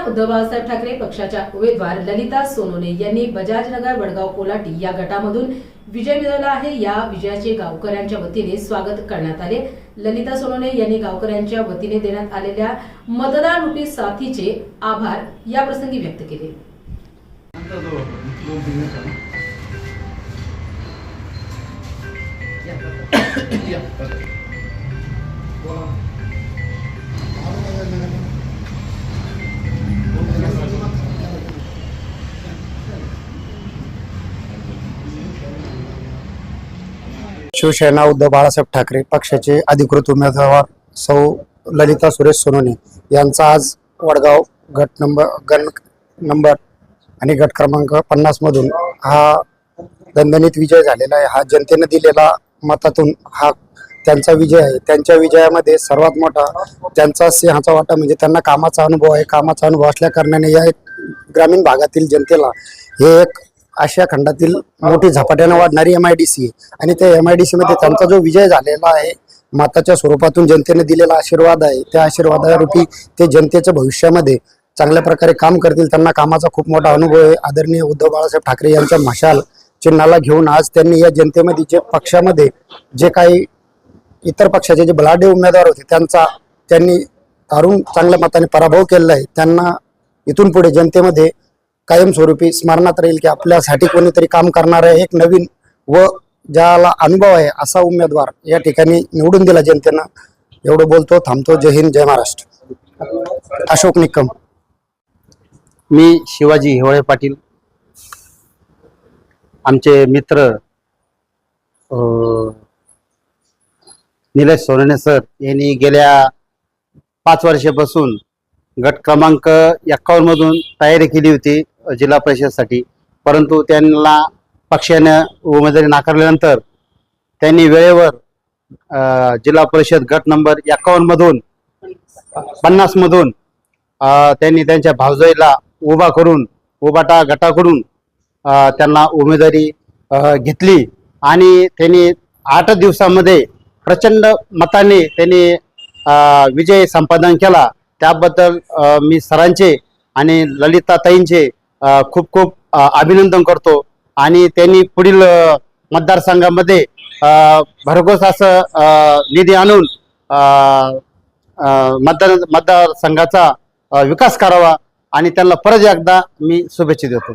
शिवसेना उद्धव बाळासाहेब ठाकरे पक्षाच्या उमेदवार ललिता सोनवणे यांनी बजाजनगर वडगाव कोलाटी या गटामधून विजय मिळवला आहे। या विजयाचे गावकऱ्यांच्या वतीने स्वागत करण्यात आले। ललिता सोनवणे यांनी गावकऱ्यांच्या वतीने देण्यात आलेल्या मतदान रूपी साथीचे आभार या प्रसंगी व्यक्त केले। शिवसेना उद्धव बाळासाहेब ठाकरे पक्षाचे अधिकृत उमेदवार सौ ललिता सुरेश सोनवणे यांचा आज वडगाव गट नंबर आणि गट क्रमांक 50 मधून हा दणदणीत विजय झालेला आहे। हा जनतेने दिलेला मतातून हा त्यांचा विजय आहे। त्यांच्या विजयामध्ये सर्वात मोठा त्यांचा सिंहाचा वाटा म्हणजे त्यांना कामाचा अनुभव आहे। कामाचा अनुभव असल्या कारणाने या ग्रामीण भागातील जनतेला हे एक आशिया खंडातील मोठी झपाट्याने वाढणारी MIDC आहे आणि त्या MIDC मध्ये त्यांचा जो विजय झालेला आहे मताच्या स्वरूपातून जनतेने दिलेला आशीर्वाद आहे। त्या आशीर्वादारूपी ते जनतेच्या भविष्यामध्ये चांगल्या प्रकारे काम करतील। त्यांना कामाचा खूप मोठा अनुभव आहे। आदरणीय उद्धव बाळासाहेब ठाकरे यांच्या मशाल चिन्हाला घेऊन आज त्यांनी या जनतेमध्ये जे पक्षामध्ये जे काही इतर पक्षाचे जे बलाढ्य उमेदवार होते त्यांनी तारून चांगल्या मताने पराभव केलेला आहे। त्यांना इथून पुढे जनतेमध्ये कायमस्वरूपी स्मरणात राहील की आपल्यासाठी कोणीतरी काम करणारा एक नवीन व ज्याला अनुभव आहे असा उमेदवार या ठिकाणी निवडून दिला जनतेनं। एवढं बोलतो, थांबतो। जय हिंद, जय महाराष्ट्र। अशोक निकम। मी शिवाजी हिवाळे पाटील। आमचे मित्र निलेश सोनवणे सर यांनी गेल्या 5 वर्षापासून गट क्रमांक 51 मधून तयारी केली होती जिल्हा परिषदसाठी, परंतु त्यांना पक्षाने उमेदवारी नाकारल्यानंतर त्यांनी वेळेवर जिल्हा परिषद गट नंबर 51 मधून 50 मधून त्यांनी त्यांच्या भावजाईला उभाटा गटाकडून त्यांना उमेदवारी घेतली आणि त्यांनी 8 दिवसामध्ये प्रचंड मताने त्यांनी विजय संपादन केला। त्याबद्दल मी सरांचे आणि ललिता ताईंचे खूप खूप अभिनंदन करतो आणि त्यांनी पुढील मतदारसंघामध्ये भरघोस असं निधी आणून मतदारसंघाचा विकास करावा आणि त्यांना परत एकदा मी शुभेच्छा देतो।